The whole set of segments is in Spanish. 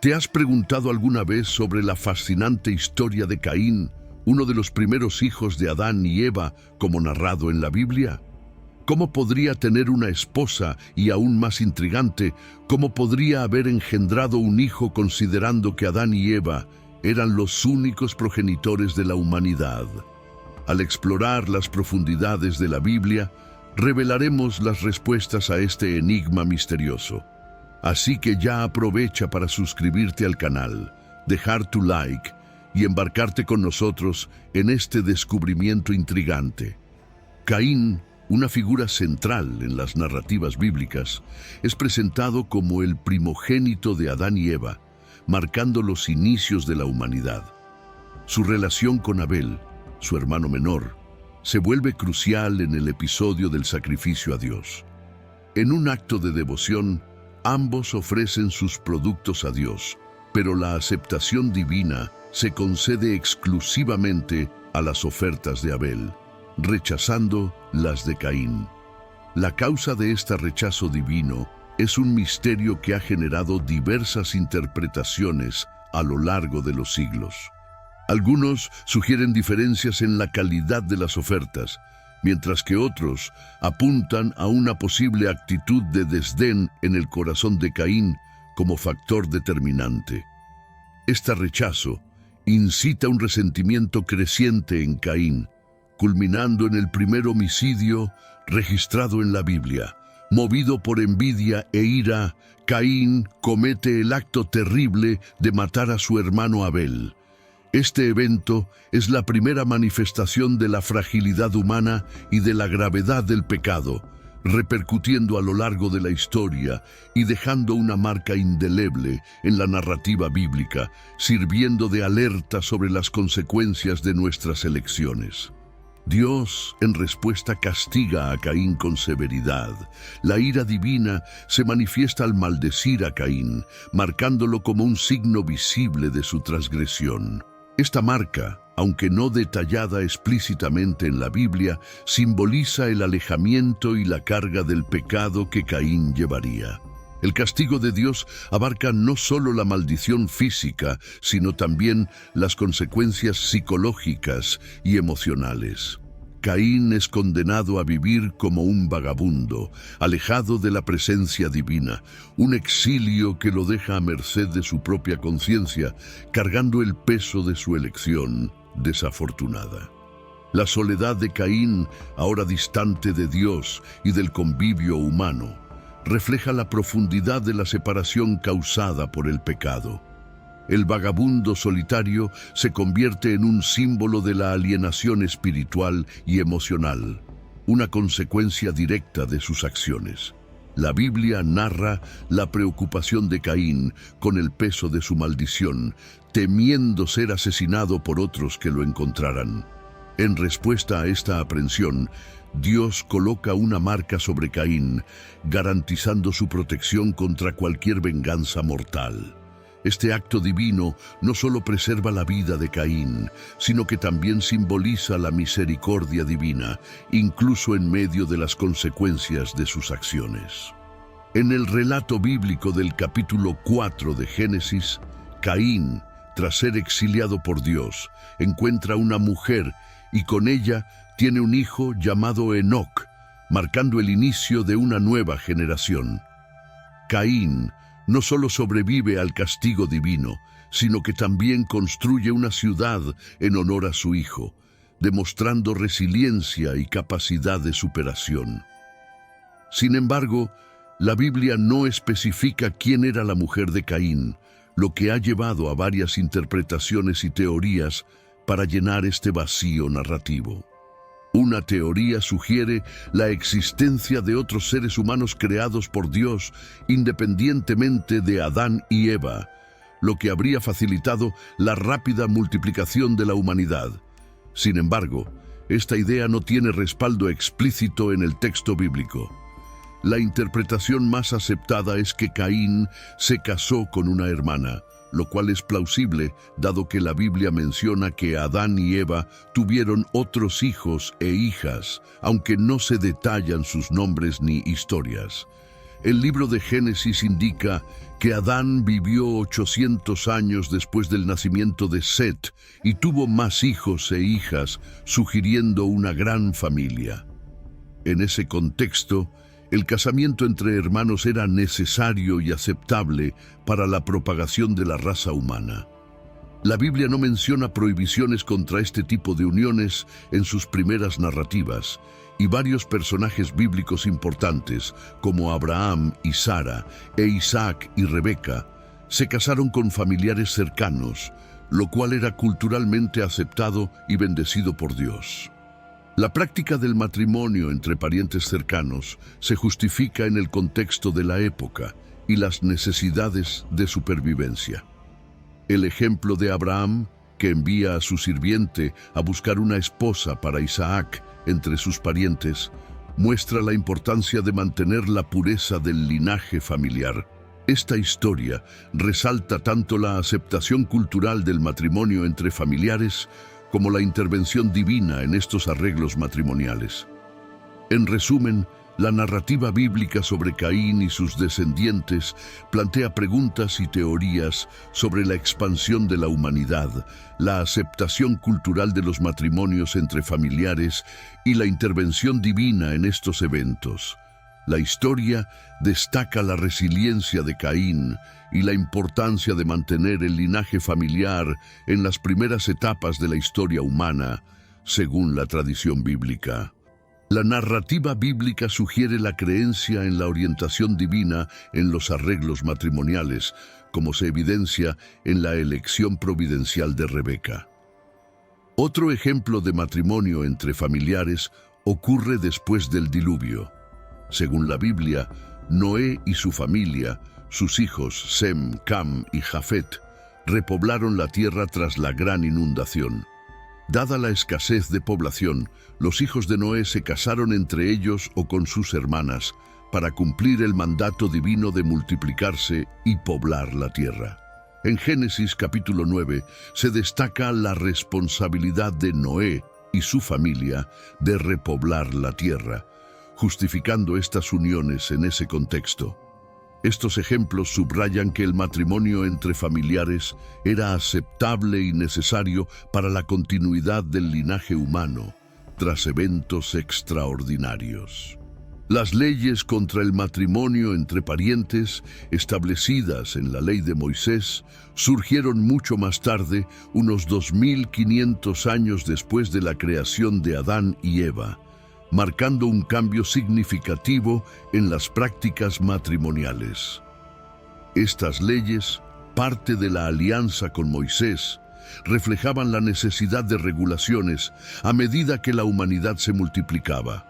¿Te has preguntado alguna vez sobre la fascinante historia de Caín, uno de los primeros hijos de Adán y Eva, como narrado en la Biblia? ¿Cómo podría tener una esposa y, aún más intrigante, cómo podría haber engendrado un hijo considerando que Adán y Eva eran los únicos progenitores de la humanidad? Al explorar las profundidades de la Biblia, revelaremos las respuestas a este enigma misterioso. Así que ya aprovecha para suscribirte al canal, dejar tu like y embarcarte con nosotros en este descubrimiento intrigante. Caín, una figura central en las narrativas bíblicas, es presentado como el primogénito de Adán y Eva, marcando los inicios de la humanidad. Su relación con Abel, su hermano menor, se vuelve crucial en el episodio del sacrificio a Dios. En un acto de devoción, ambos ofrecen sus productos a Dios, pero la aceptación divina se concede exclusivamente a las ofertas de Abel, rechazando las de Caín. La causa de este rechazo divino es un misterio que ha generado diversas interpretaciones a lo largo de los siglos. Algunos sugieren diferencias en la calidad de las ofertas, mientras que otros apuntan a una posible actitud de desdén en el corazón de Caín como factor determinante. Este rechazo incita un resentimiento creciente en Caín, culminando en el primer homicidio registrado en la Biblia. Movido por envidia e ira, Caín comete el acto terrible de matar a su hermano Abel. Este evento es la primera manifestación de la fragilidad humana y de la gravedad del pecado, repercutiendo a lo largo de la historia y dejando una marca indeleble en la narrativa bíblica, sirviendo de alerta sobre las consecuencias de nuestras elecciones. Dios, en respuesta, castiga a Caín con severidad. La ira divina se manifiesta al maldecir a Caín, marcándolo como un signo visible de su transgresión. Esta marca, aunque no detallada explícitamente en la Biblia, simboliza el alejamiento y la carga del pecado que Caín llevaría. El castigo de Dios abarca no solo la maldición física, sino también las consecuencias psicológicas y emocionales. Caín es condenado a vivir como un vagabundo, alejado de la presencia divina, un exilio que lo deja a merced de su propia conciencia, cargando el peso de su elección desafortunada. La soledad de Caín, ahora distante de Dios y del convivio humano, refleja la profundidad de la separación causada por el pecado. El vagabundo solitario se convierte en un símbolo de la alienación espiritual y emocional, una consecuencia directa de sus acciones. La Biblia narra la preocupación de Caín con el peso de su maldición, temiendo ser asesinado por otros que lo encontraran. En respuesta a esta aprensión, Dios coloca una marca sobre Caín, garantizando su protección contra cualquier venganza mortal. Este acto divino no solo preserva la vida de Caín, sino que también simboliza la misericordia divina, incluso en medio de las consecuencias de sus acciones. En el relato bíblico del capítulo 4 de Génesis, Caín, tras ser exiliado por Dios, encuentra una mujer y con ella tiene un hijo llamado Enoc, marcando el inicio de una nueva generación. Caín no solo sobrevive al castigo divino, sino que también construye una ciudad en honor a su hijo, demostrando resiliencia y capacidad de superación. Sin embargo, la Biblia no especifica quién era la mujer de Caín, lo que ha llevado a varias interpretaciones y teorías para llenar este vacío narrativo. Una teoría sugiere la existencia de otros seres humanos creados por Dios independientemente de Adán y Eva, lo que habría facilitado la rápida multiplicación de la humanidad. Sin embargo, esta idea no tiene respaldo explícito en el texto bíblico. La interpretación más aceptada es que Caín se casó con una hermana, lo cual es plausible dado que la Biblia menciona que Adán y Eva tuvieron otros hijos e hijas, aunque no se detallan sus nombres ni historias. El libro de Génesis indica que Adán vivió 800 años después del nacimiento de Set y tuvo más hijos e hijas, sugiriendo una gran familia. En ese contexto, el casamiento entre hermanos era necesario y aceptable para la propagación de la raza humana. La Biblia no menciona prohibiciones contra este tipo de uniones en sus primeras narrativas, y varios personajes bíblicos importantes, como Abraham y Sara, e Isaac y Rebeca, se casaron con familiares cercanos, lo cual era culturalmente aceptado y bendecido por Dios. La práctica del matrimonio entre parientes cercanos se justifica en el contexto de la época y las necesidades de supervivencia. El ejemplo de Abraham, que envía a su sirviente a buscar una esposa para Isaac entre sus parientes, muestra la importancia de mantener la pureza del linaje familiar. Esta historia resalta tanto la aceptación cultural del matrimonio entre familiares como la intervención divina en estos arreglos matrimoniales. En resumen, la narrativa bíblica sobre Caín y sus descendientes plantea preguntas y teorías sobre la expansión de la humanidad, la aceptación cultural de los matrimonios entre familiares y la intervención divina en estos eventos. La historia destaca la resiliencia de Caín y la importancia de mantener el linaje familiar en las primeras etapas de la historia humana, según la tradición bíblica. La narrativa bíblica sugiere la creencia en la orientación divina en los arreglos matrimoniales, como se evidencia en la elección providencial de Rebeca. Otro ejemplo de matrimonio entre familiares ocurre después del diluvio. Según la Biblia, Noé y su familia, sus hijos Sem, Cam y Jafet, repoblaron la tierra tras la gran inundación. Dada la escasez de población, los hijos de Noé se casaron entre ellos o con sus hermanas para cumplir el mandato divino de multiplicarse y poblar la tierra. En Génesis capítulo 9 se destaca la responsabilidad de Noé y su familia de repoblar la tierra, justificando estas uniones en ese contexto. Estos ejemplos subrayan que el matrimonio entre familiares era aceptable y necesario para la continuidad del linaje humano tras eventos extraordinarios. Las leyes contra el matrimonio entre parientes, establecidas en la ley de Moisés, surgieron mucho más tarde, unos 2500 años después de la creación de Adán y Eva, marcando un cambio significativo en las prácticas matrimoniales. Estas leyes, parte de la alianza con Moisés, reflejaban la necesidad de regulaciones a medida que la humanidad se multiplicaba.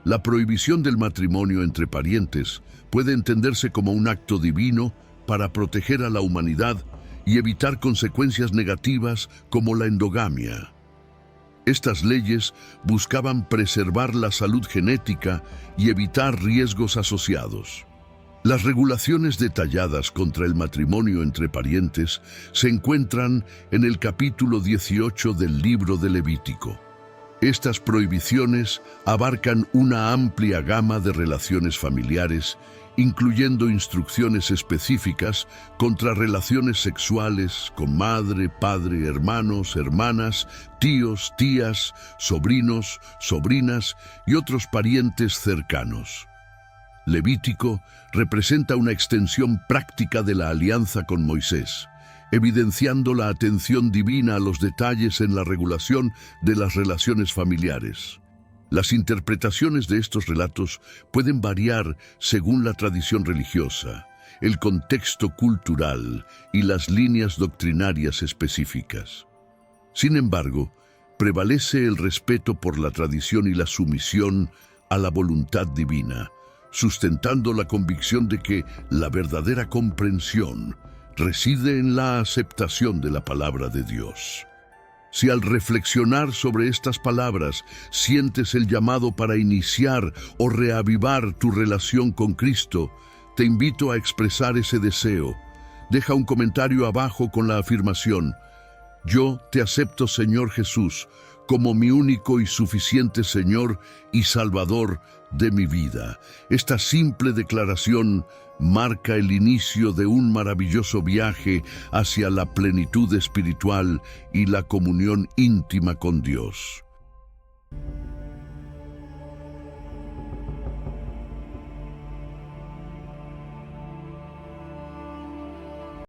La prohibición del matrimonio entre parientes puede entenderse como un acto divino para proteger a la humanidad y evitar consecuencias negativas como la endogamia. Estas leyes buscaban preservar la salud genética y evitar riesgos asociados. Las regulaciones detalladas contra el matrimonio entre parientes se encuentran en el capítulo 18 del libro de Levítico. Estas prohibiciones abarcan una amplia gama de relaciones familiares, incluyendo instrucciones específicas contra relaciones sexuales con madre, padre, hermanos, hermanas, tíos, tías, sobrinos, sobrinas y otros parientes cercanos. Levítico representa una extensión práctica de la alianza con Moisés, evidenciando la atención divina a los detalles en la regulación de las relaciones familiares. Las interpretaciones de estos relatos pueden variar según la tradición religiosa, el contexto cultural y las líneas doctrinarias específicas. Sin embargo, prevalece el respeto por la tradición y la sumisión a la voluntad divina, sustentando la convicción de que la verdadera comprensión reside en la aceptación de la palabra de Dios. Si al reflexionar sobre estas palabras sientes el llamado para iniciar o reavivar tu relación con Cristo, te invito a expresar ese deseo. Deja un comentario abajo con la afirmación: Yo te acepto, Señor Jesús, como mi único y suficiente Señor y Salvador de mi vida. Esta simple declaración marca el inicio de un maravilloso viaje hacia la plenitud espiritual y la comunión íntima con Dios.